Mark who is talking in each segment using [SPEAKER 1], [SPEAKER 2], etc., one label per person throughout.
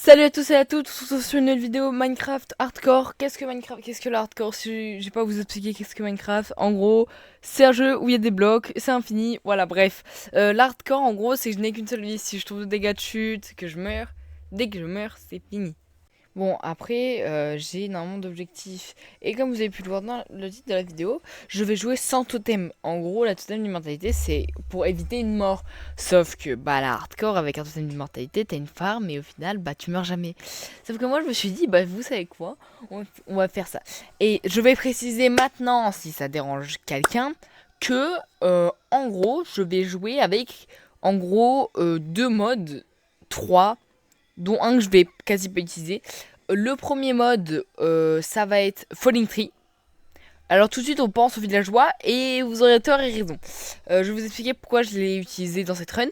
[SPEAKER 1] Salut à tous et à toutes, on se retrouve sur une nouvelle vidéo Minecraft Hardcore. Qu'est-ce que Minecraft? Qu'est-ce que le Hardcore? Si j'ai pas à vous expliquer qu'est-ce que Minecraft. En gros, c'est un jeu où il y a des blocs, c'est infini, voilà, bref. L'Hardcore, en gros, c'est que je n'ai qu'une seule vie. Si je trouve des dégâts de chute, que je meurs, dès que je meurs, c'est fini. Bon, après, j'ai énormément d'objectifs. Et comme vous avez pu le voir dans le titre de la vidéo, je vais jouer sans totem. En gros, la totem d'immortalité, c'est pour éviter une mort. Sauf que, bah, la hardcore, avec un totem d'immortalité, t'as une farm, et au final, bah, tu meurs jamais. Sauf que moi, je me suis dit, bah, vous savez quoi? On va faire ça. Et je vais préciser maintenant, si ça dérange quelqu'un, que, en gros, je vais jouer avec, en gros, deux modes, trois dont un que je vais quasi pas utiliser. Le premier mode, ça va être Falling Tree. Alors tout de suite on pense aux villageois et vous aurez tort et raison. Je vais vous expliquer pourquoi je l'ai utilisé dans cette run.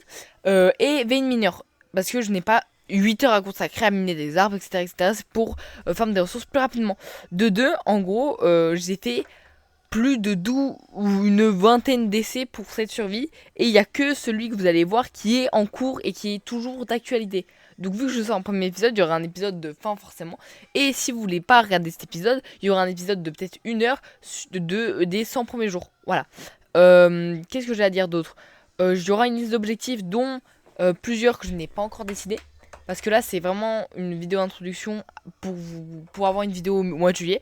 [SPEAKER 1] Et Vein Miner, parce que je n'ai pas 8 heures à consacrer à miner des arbres, etc. etc. C'est pour farmer des ressources plus rapidement. De deux, en gros, j'ai fait plus de 12 ou une vingtaine d'essais pour cette survie. Et il n'y a que celui que vous allez voir qui est en cours et qui est toujours d'actualité. Donc vu que je sors un premier épisode, il y aura un épisode de fin forcément. Et si vous voulez pas regarder cet épisode, il y aura un épisode de peut-être 1 heure des 100 premiers jours. Voilà. Qu'est-ce que j'ai à dire d'autre? Il y aura une liste d'objectifs dont plusieurs que je n'ai pas encore décidé. Parce que là c'est vraiment une vidéo introduction pour avoir une vidéo au mois de juillet.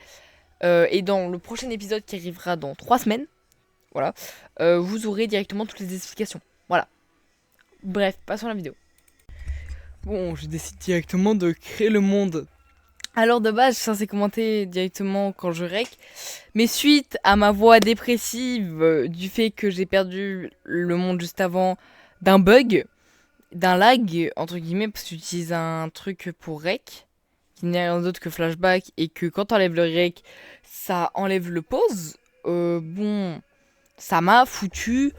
[SPEAKER 1] Et dans le prochain épisode qui arrivera dans 3 semaines, voilà, vous aurez directement toutes les explications. Voilà. Bref, passons à la vidéo. Bon, je décide directement de créer le monde. Alors de base, je suis censé commenter directement quand je rec. Mais suite à ma voix dépressive du fait que j'ai perdu le monde juste avant d'un bug, d'un lag, entre guillemets, parce que j'utilise un truc pour rec, qui n'est rien d'autre que flashback, et que quand t'enlèves le rec, ça enlève le pause. Bon, ça m'a foutu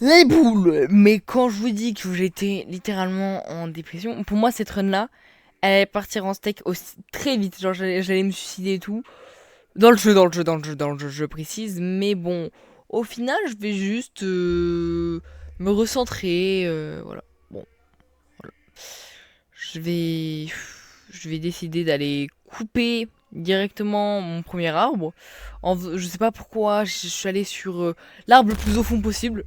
[SPEAKER 1] les boules. Mais quand je vous dis que j'étais littéralement en dépression, pour moi, cette run-là, elle allait partir en steak aussi très vite. Genre, j'allais me suicider et tout. Dans le jeu, je précise. Mais bon, au final, je vais juste me recentrer. Voilà. Bon, voilà. Je vais, je vais décider d'aller couper directement mon premier arbre. Je sais pas pourquoi, je suis allé sur l'arbre le plus au fond possible.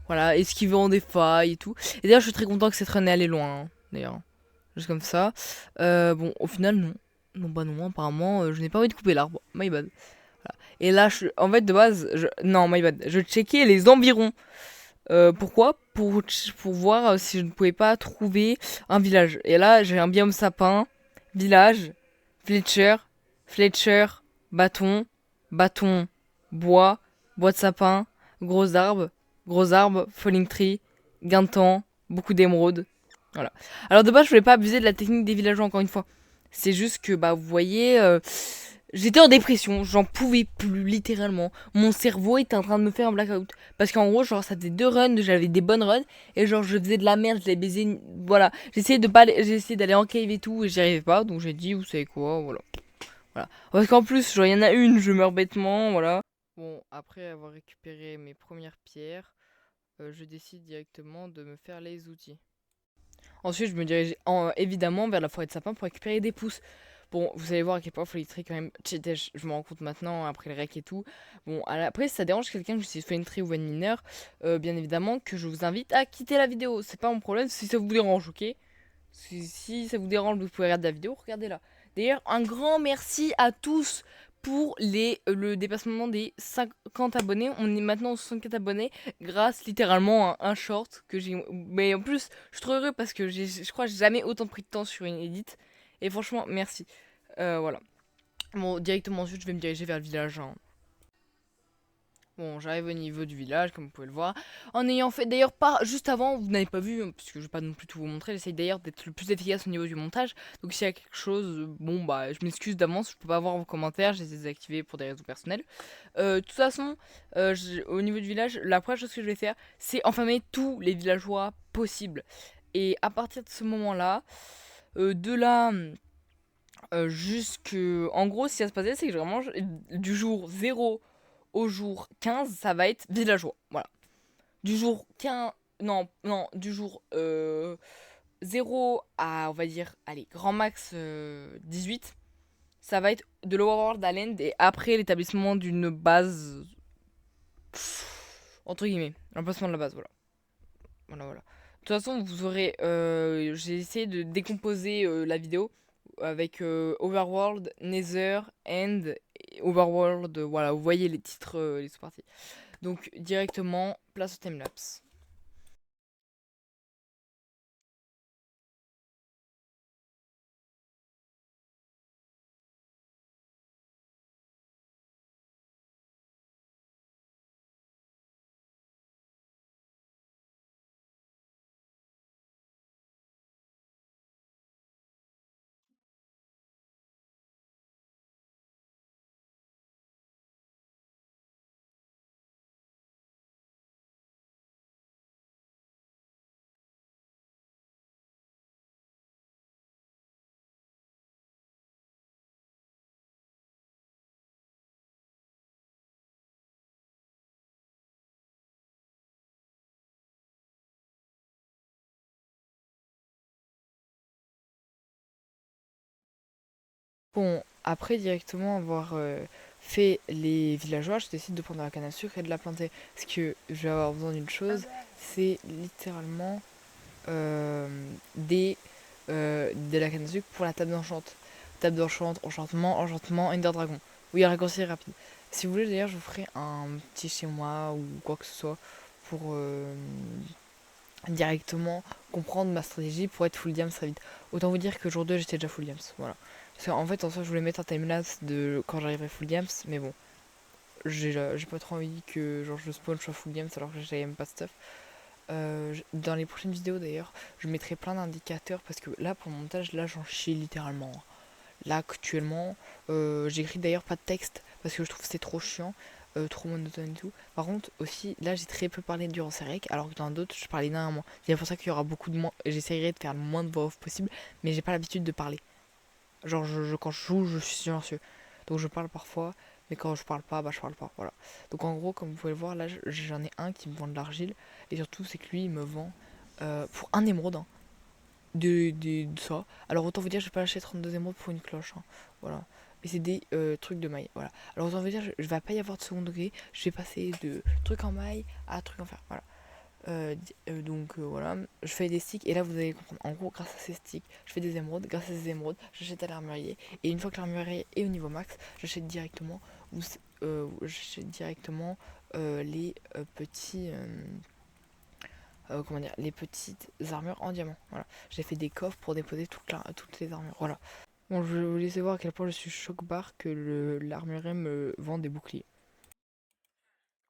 [SPEAKER 1] Voilà, esquivant des failles et tout. Et d'ailleurs, je suis très content que cette run est allée loin. Hein, d'ailleurs, juste comme ça. Bon, au final, non. Non, bah non, apparemment, je n'ai pas envie de couper l'arbre. My bad. Voilà. Et là, en fait, de base, non, my bad. Je checkais les environs. Pourquoi pour voir si je ne pouvais pas trouver un village. Et là, j'ai un biome sapin, village, Fletcher, Fletcher, bâton, bâton, bois, bois de sapin, gros arbre, falling tree, gain de temps, beaucoup d'émeraudes. Voilà. Alors de base, je voulais pas abuser de la technique des villageois encore une fois. C'est juste que, bah, vous voyez, j'étais en dépression, j'en pouvais plus, littéralement. Mon cerveau était en train de me faire un blackout. Parce qu'en gros, genre, ça faisait 2 runs, j'avais des bonnes runs, et genre, je faisais de la merde, je les baisais, voilà. J'ai essayé d'aller en cave et tout, et j'y arrivais pas, donc j'ai dit, vous savez quoi, voilà. Voilà. Parce qu'en plus, genre, il y en a une, je meurs bêtement, voilà. Bon, après avoir récupéré mes premières pierres, je décide directement de me faire les outils. Ensuite, je me dirige évidemment vers la forêt de sapin pour récupérer des pousses. Bon, vous allez voir à quel point Tree quand même cheaté, je me rends compte maintenant après le rec et tout. Bon, après, si ça dérange quelqu'un que j'utilise Tree ou Van Miner, bien évidemment que je vous invite à quitter la vidéo. C'est pas mon problème si ça vous dérange, ok? Si ça vous dérange, vous pouvez regarder la vidéo, regardez-la. D'ailleurs, un grand merci à tous pour le dépassement des 50 abonnés. On est maintenant aux 64 abonnés grâce littéralement à un short que j'ai. Mais en plus, je suis trop heureux parce que je crois que j'ai jamais autant pris de temps sur une edit. Et franchement, merci. Voilà. Bon, directement ensuite, je vais me diriger vers le village. Hein. Bon, j'arrive au niveau du village, comme vous pouvez le voir. En ayant fait, d'ailleurs, pas juste avant, vous n'avez pas vu, puisque je vais pas non plus tout vous montrer. J'essaye d'ailleurs d'être le plus efficace au niveau du montage. Donc, s'il y a quelque chose, bon, bah, je m'excuse d'avance, je peux pas voir vos commentaires, je les ai désactivés pour des raisons personnelles. De toute façon, au niveau du village, la première chose que je vais faire, c'est enfermer tous les villageois possibles. Et à partir de ce moment-là, de là. Jusque. En gros, ce qui va se passer, c'est que vraiment, du jour 0 au jour 15, ça va être villageois. Voilà. Du jour 15. Non, non, du jour 0 à, on va dire, allez, grand max 18, ça va être de l'Overworld à l'End et après l'établissement d'une base, entre guillemets, l'emplacement de la base, voilà. Voilà, voilà. De toute façon, vous aurez. J'ai essayé de décomposer la vidéo avec Overworld, Nether, End, et Overworld. Voilà, vous voyez les titres, les sous-parties. Donc, directement, place au timelapse. Bon, après directement avoir fait les villageois, je décide de prendre la canne à sucre et de la planter. Parce que je vais avoir besoin d'une chose, c'est littéralement euh, des, de la canne à sucre pour la table d'enchante. Table d'enchante, enchantement, Ender Dragon. Oui, un raccourci rapide. Si vous voulez, d'ailleurs, je vous ferai un petit chez moi ou quoi que ce soit pour directement comprendre ma stratégie pour être full diams très vite. Autant vous dire que jour 2 j'étais déjà full diams. Voilà. Parce qu'en fait, en soi, je voulais mettre un timelapse de quand j'arriverai full diams, mais bon, j'ai pas trop envie que genre je spawn, je sois full diams alors que j'ai même pas de stuff. Dans les prochaines vidéos d'ailleurs, je mettrai plein d'indicateurs parce que là pour le montage, là j'en chie littéralement. Là actuellement, j'écris d'ailleurs pas de texte parce que je trouve que c'est trop chiant, trop monotone et tout. Par contre aussi, là j'ai très peu parlé durant ces règles alors que dans d'autres je parlais énormément. C'est pour ça qu'il y aura beaucoup de moins. J'essaierai de faire le moins de voix off possible, mais j'ai pas l'habitude de parler. Genre quand je joue, je suis silencieux. Donc je parle parfois, mais quand je parle pas, bah je parle pas. Voilà. Donc en gros, comme vous pouvez le voir, là j'en ai un qui me vend de l'argile. Et surtout, c'est que lui, il me vend pour un émeraude, hein, de ça. Alors autant vous dire, je vais pas lâcher 32 émeraudes pour une cloche, hein. Voilà. Et c'est des trucs de maille. Voilà. Alors autant vous dire, je vais pas y avoir de second degré. Je vais passer de trucs en maille à trucs en fer. Voilà. Donc voilà, je fais des sticks et là vous allez comprendre. En gros, grâce à ces sticks, je fais des émeraudes. Grâce à ces émeraudes, j'achète à l'armurier. Et une fois que l'armurier est au niveau max, j'achète directement les petits. Comment dire, les petites armures en diamant. Voilà. J'ai fait des coffres pour déposer toutes les armures. Voilà. Bon, je vais vous laisser voir à quel point je suis choc-barre que l'armurier me vend des boucliers.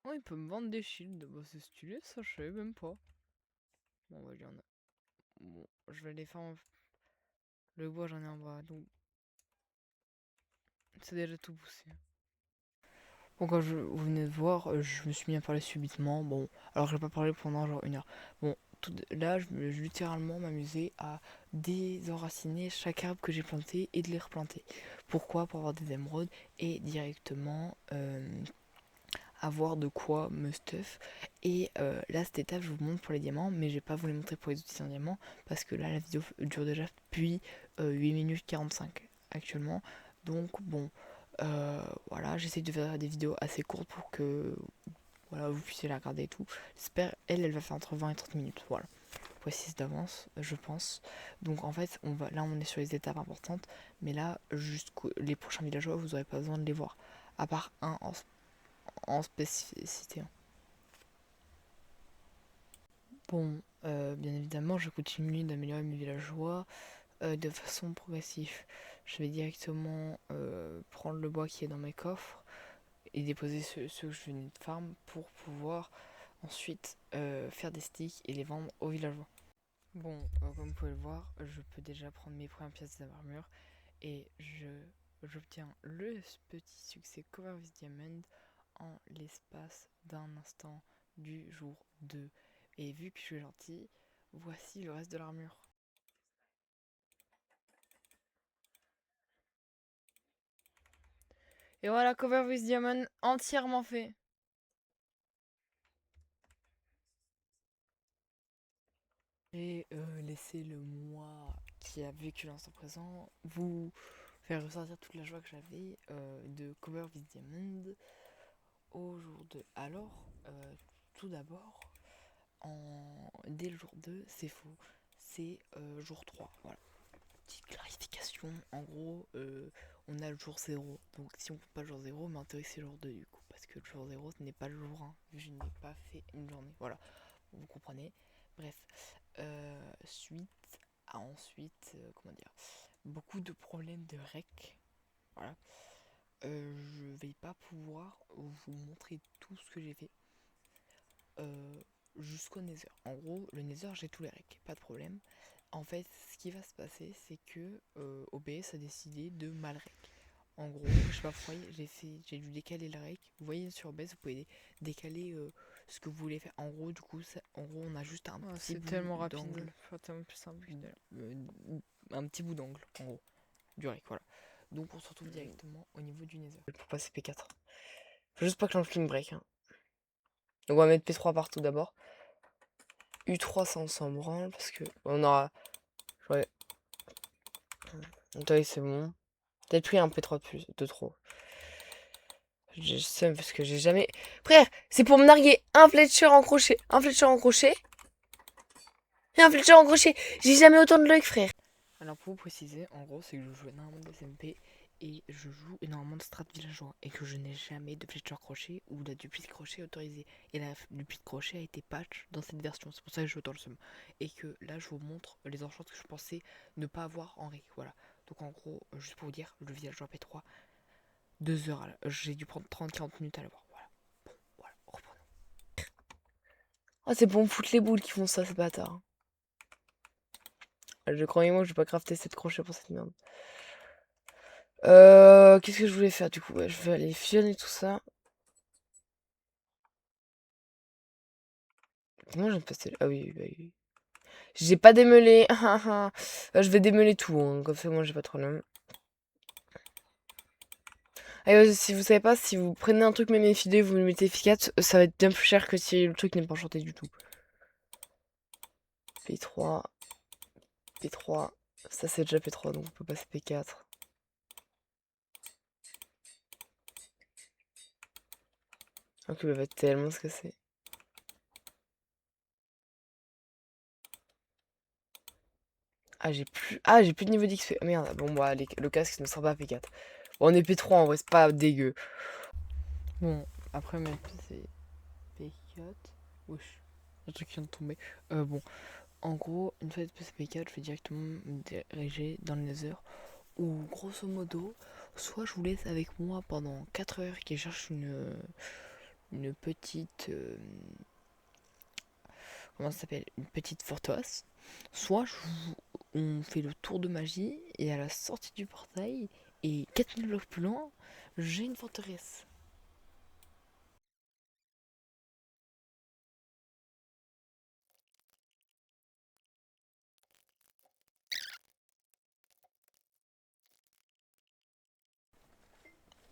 [SPEAKER 1] Oh, il peut me vendre des shields. Bah, c'est stylé, ça, je savais même pas. Bon, bah, il y en a. Bon, je vais les faire en... Le bois, j'en ai en bas, donc c'est déjà tout poussé. Bon, quand vous venez de voir, je me suis mis à parler subitement. Bon, alors je vais pas parler pendant genre 1 heure. Bon, là, je littéralement m'amuser à désenraciner chaque arbre que j'ai planté et de les replanter. Pourquoi? Pour avoir des émeraudes et directement avoir de quoi me stuff. Et là, cette étape, je vous montre pour les diamants, mais j'ai pas voulu montrer pour les outils en diamant parce que là, la vidéo dure déjà depuis 8 minutes 45 actuellement. Donc, bon, voilà, j'essaie de faire des vidéos assez courtes pour que voilà, vous puissiez la regarder et tout. J'espère, elle va faire entre 20 et 30 minutes. Voilà, précise d'avance, je pense. Donc en fait, là on est sur les étapes importantes, mais là, jusqu'aux les prochains villageois, vous aurez pas besoin de les voir. À part un en spécificité. Bon, bien évidemment, je continue d'améliorer mes villageois de façon progressive. Je vais directement prendre le bois qui est dans mes coffres et déposer ceux que je venais de farm pour pouvoir ensuite faire des sticks et les vendre aux villageois. Bon, comme vous pouvez le voir, je peux déjà prendre mes premières pièces d'armure et j'obtiens le petit succès Cover with Diamond en l'espace d'un instant du jour 2. Et vu que je suis gentil, voici le reste de l'armure. Et voilà, Cover with Diamond entièrement fait. Et laisser le moi qui a vécu l'instant présent vous faire ressentir toute la joie que j'avais de Cover with Diamond au jour 2. Alors, tout d'abord, dès le jour 2, c'est faux. C'est jour 3. Voilà. Petite clarification. En gros, on a le jour 0. Donc si on peut pas le jour 0, mais en théorie c'est le jour 2 du coup. Parce que le jour 0 ce n'est pas le jour 1. Vu que je n'ai pas fait une journée. Voilà. Vous comprenez. Bref. Ensuite, comment dire, beaucoup de problèmes de rec. Voilà. Je vais pas pouvoir vous montrer tout ce que j'ai fait jusqu'au Nether. En gros, le Nether, j'ai tous les recs, pas de problème. En fait, ce qui va se passer, c'est que OBS a décidé de mal rec. En gros, je sais pas pourquoi, j'ai dû décaler le rec. Vous voyez sur OBS, vous pouvez décaler ce que vous voulez faire. En gros, du coup, en gros, on a juste un petit bout
[SPEAKER 2] tellement rapide,
[SPEAKER 1] d'angle.
[SPEAKER 2] tellement plus simple.
[SPEAKER 1] Un petit bout d'angle, en gros, du rec, voilà. Donc on se retrouve directement au niveau du Nether. Pour passer P4. Faut juste pas que j'enfile une break. Hein. Donc on va mettre P3 partout d'abord. U3 ça on s'en branle parce que on aura. Ouais. Donc c'est bon. Peut-être pris un P3 de plus, de trop. J'ai seum parce que j'ai jamais. Frère, c'est pour me narguer un Fletcher en crochet, un Fletcher en crochet et un Fletcher en crochet. J'ai jamais autant de luck, frère. Alors pour vous préciser, en gros, c'est que je joue énormément de SMP et je joue énormément de strat villageois et que je n'ai jamais de Fletcher crochet ou de dupli de crochet autorisé. Et la dupli de crochet a été patch dans cette version, c'est pour ça que je joue autant le seum. Et que là, je vous montre les enchants que je pensais ne pas avoir en rec. Voilà. Donc en gros, juste pour vous dire, le villageois P3, 2 heures, j'ai dû prendre 30-40 minutes à l'avoir. Voilà. Bon, voilà, reprenons. Ah, c'est pour me foutre les boules qui font ça, ce bâtard. Je croyez-moi que je vais pas crafter cette crochet pour cette merde. Qu'est-ce que je voulais faire du coup? Ouais, je vais aller fusionner tout ça. Comment je viens de passer là? Ah oui, bah oui. J'ai pas démêlé. Je vais démêler tout, hein. Comme ça, moi j'ai pas de problème. Et si vous savez pas, si vous prenez un truc même effilé, vous le mettez efficace, ça va être bien plus cher que si le truc n'est pas enchanté du tout. P3. P3. Ça c'est déjà P3, donc on peut passer P4. Ok, bah va tellement se casser. J'ai plus de niveau d'XP. Merde, bon bah le casque ne sera pas P4. Bon, on est P3 en vrai, c'est pas dégueu. Bon, après même c'est P4. Wesh, un truc qui vient de tomber. Bon, en gros, une fois que c'est P4, je vais directement me diriger dans le Nether. Ou grosso modo, soit je vous laisse avec moi pendant 4 heures qui cherche une petite. Comment ça s'appelle? Une petite forteresse. Soit on fait le tour de magie et à la sortie du portail, et 4000 blocs plus loin, j'ai une forteresse.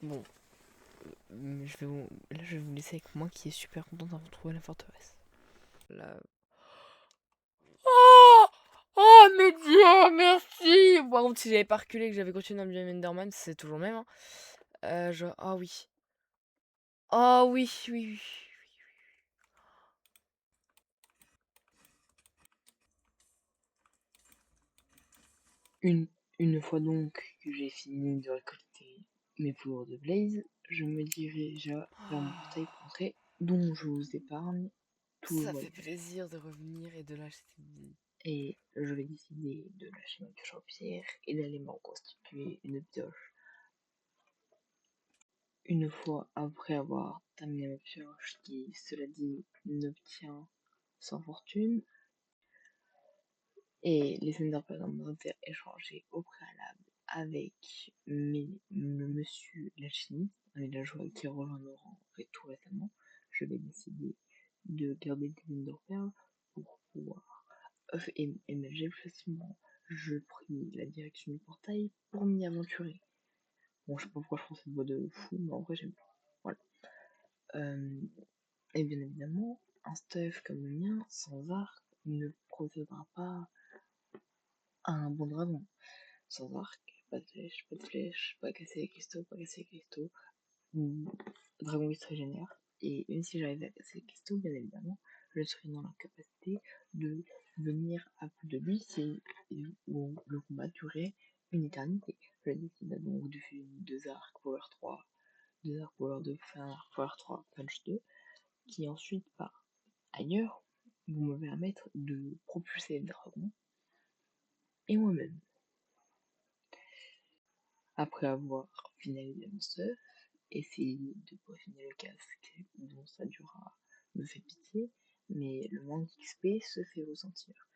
[SPEAKER 1] Bon, là je vais vous laisser avec moi qui est super content d'avoir trouvé la forteresse. Là. Oh, oh mes dieux, merci. Par contre, si j'avais pas reculé que j'avais continué dans le biome Enderman, c'est toujours le même. Hein. Ah oui. Ah oui, oui, oui. Une, une fois donc que j'ai fini de récolter mes poudres de blaze, je me dirigea vers mon portail pour entrer, dont je vous épargne tout le voyage. Ça fait plaisir de revenir et de lâcher cette vie. Et je vais décider de lâcher ma pioche en pierre et d'aller me reconstituer une pioche. Une fois après avoir terminé ma pioche, qui, cela dit, n'obtient sans fortune, et les Ender Pearls ont été échangés au préalable avec le monsieur l'alchimiste, un villageois qui a rejoint nos rangs tout récemment, je vais décider de garder des Ender Pearls pour pouvoir émerger plus facilement. Je pris la direction du portail pour m'y aventurer. Bon, je sais pas pourquoi je prends cette voix de fou, mais en vrai j'aime bien. Voilà. Et bien évidemment, un stuff comme le mien, sans arc,
[SPEAKER 2] ne procédera pas à un bon dragon. Sans arc, pas de flèche, pas de flèche, pas casser les cristaux, pas casser les cristaux. Le dragon il se régénère. Et même si j'arrivais à casser les cristaux, bien évidemment, je serais dans la capacité de venir à bout de lui si le combat durait une éternité. Je décide donc de faire 2 arcs Power 3, 2 arcs Power 2, faire un arc Power 3, Punch 2, qui ensuite part ailleurs, vont me permettre de propulser le dragon et moi-même. Après avoir finalisé mon stuff, essayer de peaufiner le casque dont ça durera me fait pitié, mais le manque d'XP se fait ressentir.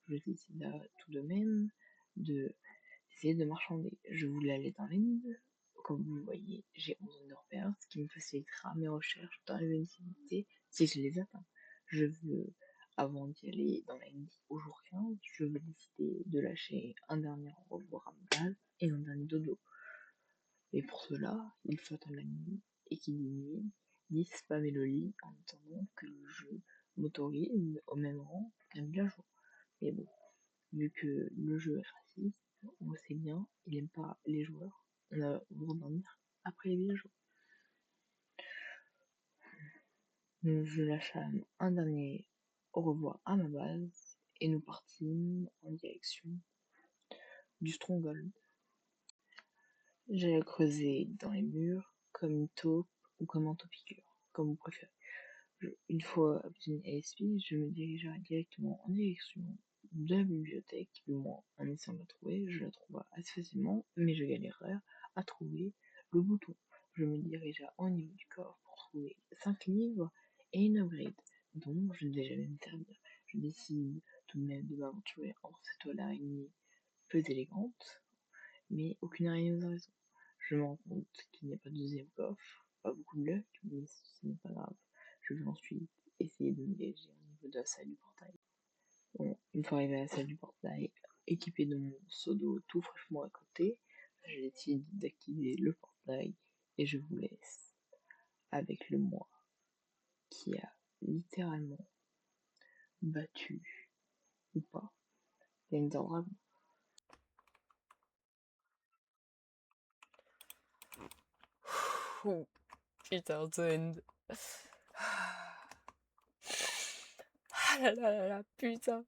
[SPEAKER 2] Je décide tout de même d'essayer de marchander. Je voulais aller dans l'end. Comme vous le voyez, j'ai 11 de repères, ce qui me facilitera mes recherches dans les invincibilités si je les atteins. Je veux, avant d'y aller dans l'end au jour 15, je veux décider de lâcher un dernier au revoir à ma base et un dernier dodo. Et pour cela, il faut attendre la nuit, et qui dit nuit, dit spammer le lit en attendant que le jeu m'autorise au même rang qu'un villageois. Mais bon, vu que le jeu est raciste, on le sait bien, il aime pas les joueurs. On a besoin dormir après les villageois. Donc je lâche un dernier au revoir à ma base, et nous partîmes en direction du Stronghold. J'allais creuser dans les murs comme une taupe ou comme un taupicure, comme vous préférez. Une fois obtenu ASP, je me dirigerai directement en direction de la bibliothèque, du moins en essayant de la trouver. Je la trouve assez facilement, mais je galérerai à trouver le bouton. Je me dirigerai au niveau du coffre pour trouver 5 livres et une upgrade, dont je ne vais jamais me servir. Je décide tout de même de m'aventurer entre cette toile araignée peu élégante, mais aucune araignée aux raison. Je me rends compte qu'il n'y a pas de deuxième coffre, pas beaucoup de luck, mais ce n'est pas grave. Je vais ensuite essayer de me diriger au niveau de la salle du portail. Bon, une fois arrivé à la salle du portail, équipé de mon seau d'eau tout fraîchement à côté, je décide d'activer le portail et je vous laisse avec le moi qui a littéralement battu, ou pas, l'Ender Dragon.
[SPEAKER 1] Oh, putain, The End. Ah là là là là, putain.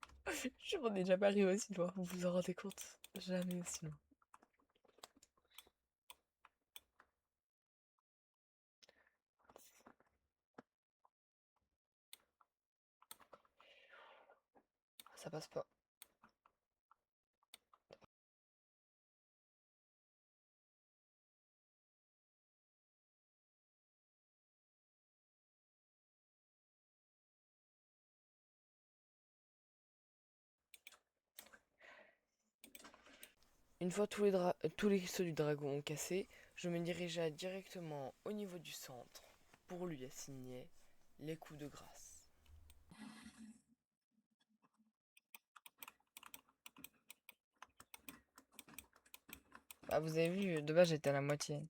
[SPEAKER 1] Je m'en ai jamais arrivé aussi loin, vous vous en rendez compte? Jamais aussi loin. Ça passe pas. Une fois tous les cristaux du dragon cassés, je me dirigea directement au niveau du centre pour lui assigner les coups de grâce. Ah, vous avez vu, de base j'étais à la moitié.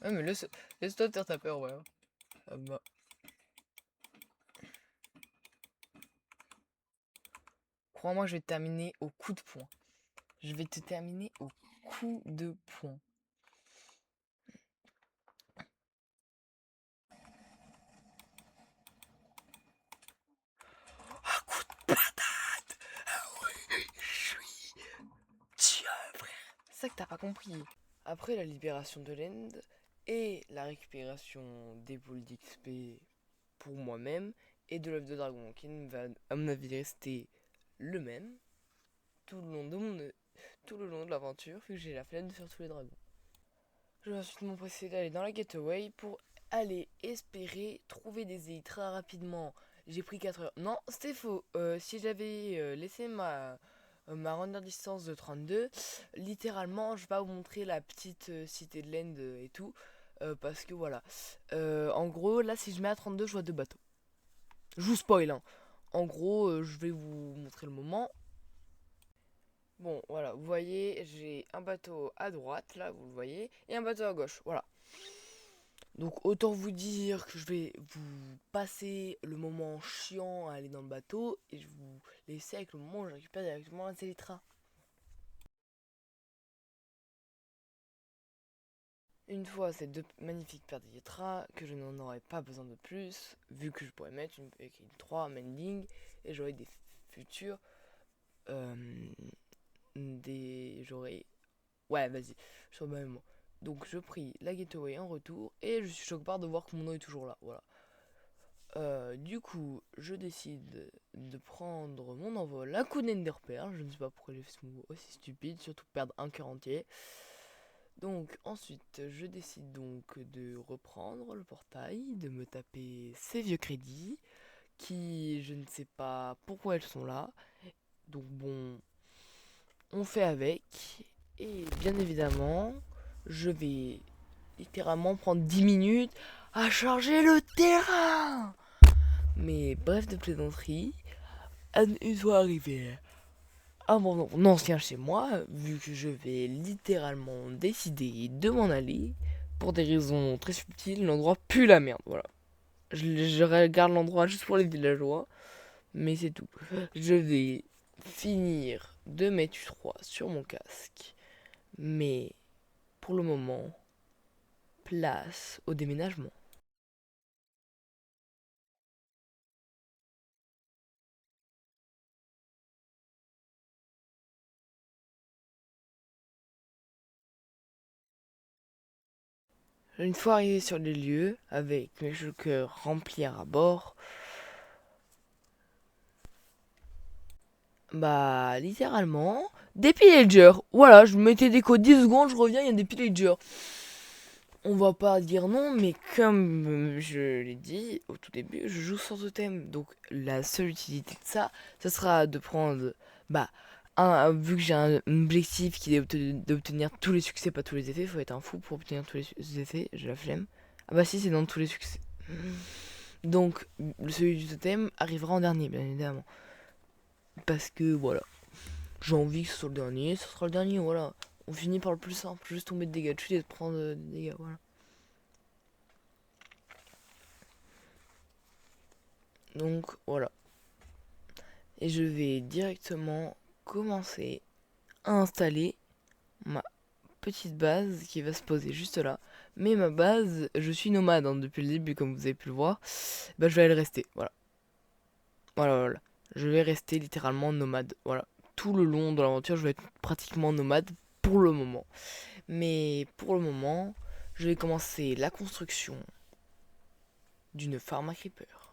[SPEAKER 1] Ouais, mais laisse-toi te faire ta peur, ouais. Ah bah. Crois-moi, je vais te terminer au coup de poing. Je vais te terminer au coup de poing. Un coup de patate. Ah ouais, je suis tiens, frère. C'est ça que t'as pas compris. Après la libération de l'End et la récupération des boules d'XP pour moi-même et de l'œuf de dragon qui ne va à mon avis rester le même tout le long de tout le long de l'aventure vu que j'ai la flemme de faire tous les dragons. Je vais ensuite m'empresser d'aller dans la Gateway pour aller espérer trouver des élytres rapidement. J'ai pris 4 heures. Non, c'était faux. Si j'avais laissé ma render distance de 32, littéralement, je vais pas vous montrer la petite cité de l'End et tout. Parce que voilà. En gros, là, si je mets à 32, je vois 2 bateaux. Je vous spoil, hein. En gros, je vais vous montrer le moment. Bon, voilà, vous voyez, j'ai un bateau à droite, là, vous le voyez, et un bateau à gauche, voilà. Donc autant vous dire que je vais vous passer le moment chiant à aller dans le bateau, et je vais vous laisser avec le moment où je récupère directement un Elytra. Une fois ces 2 magnifiques paires d'Elytra, que je n'en aurai pas besoin de plus, vu que je pourrais mettre une 3 mending, et j'aurai des futurs... j'aurai... Ouais, vas-y, je suis au même moment. Donc je prie la gateway en retour et je suis choqué de voir que mon nom est toujours là. Voilà. Du coup, je décide de prendre mon envol à coup d'Enderpearl. Je ne sais pas pourquoi j'ai fait ce mot aussi stupide, surtout perdre un cœur entier. Donc ensuite, je décide donc de reprendre le portail, de me taper ces vieux crédits qui, je ne sais pas pourquoi elles sont là. Donc bon, on fait avec. Et bien évidemment, je vais littéralement prendre 10 minutes à charger le terrain. Mais bref de plaisanterie, une fois arrivé à mon ancien chez moi, vu que je vais littéralement décider de m'en aller, pour des raisons très subtiles, l'endroit pue la merde, voilà. Je regarde l'endroit juste pour les villageois, mais c'est tout. Je vais finir de mettre U3 sur mon casque, mais pour le moment, place au déménagement. Une fois arrivé sur les lieux, avec mes jokers remplis à bord, bah littéralement, des pillagers. Voilà, je mettais des codes 10 secondes, je reviens, il y a des pillagers. On va pas dire non, mais comme je l'ai dit au tout début, je joue sans totem. Donc la seule utilité de ça, ce sera de prendre, bah, vu que j'ai un objectif qui est d'obtenir tous les succès, pas tous les effets, faut être un fou pour obtenir tous les effets, j'ai la flemme. Ah bah si, c'est dans tous les succès. Donc celui du totem arrivera en dernier, bien évidemment. Parce que voilà, j'ai envie que ce soit le dernier, ce sera le dernier, voilà. On finit par le plus simple, juste tomber de dégâts de chute et de prendre des dégâts, voilà. Donc voilà. Et je vais directement commencer à installer ma petite base qui va se poser juste là. Mais ma base, je suis nomade hein, depuis le début, comme vous avez pu le voir. Bah, je vais aller rester. Voilà. Voilà, voilà. Je vais rester littéralement nomade. Voilà. Tout le long de l'aventure, je vais être pratiquement nomade pour le moment. Mais pour le moment, je vais commencer la construction d'une farm à creeper.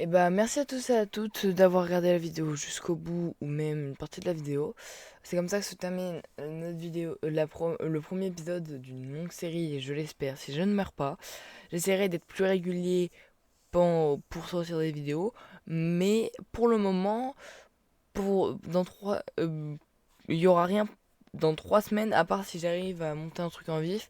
[SPEAKER 1] Et bah merci à tous et à toutes d'avoir regardé la vidéo jusqu'au bout ou même une partie de la vidéo. C'est comme ça que se termine notre vidéo, le premier épisode d'une longue série et je l'espère, si je ne meurs pas. J'essaierai d'être plus régulier pour sortir des vidéos, mais pour le moment, il y aura rien dans 3 semaines à part si j'arrive à monter un truc en vif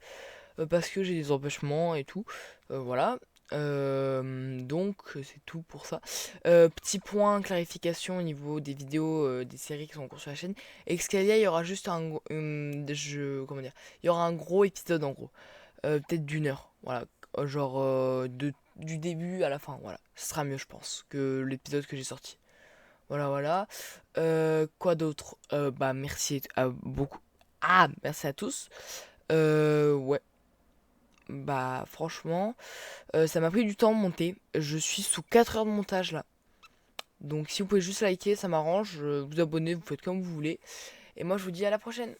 [SPEAKER 1] parce que j'ai des empêchements et tout. Voilà. Donc c'est tout pour ça. Petit point clarification au niveau des vidéos des séries qui sont en cours sur la chaîne. Excalia, il y aura juste comment dire, il y aura un gros épisode en gros, peut-être d'1 heure. Voilà, genre du début à la fin. Voilà, ce sera mieux je pense que l'épisode que j'ai sorti. Voilà, voilà. Quoi d'autre? Bah merci à beaucoup. Ah, merci à tous. Ouais. Bah franchement, ça m'a pris du temps de monter. Je suis sous 4 heures de montage là. Donc si vous pouvez juste liker, ça m'arrange. Vous abonner, vous faites comme vous voulez. Et moi je vous dis à la prochaine.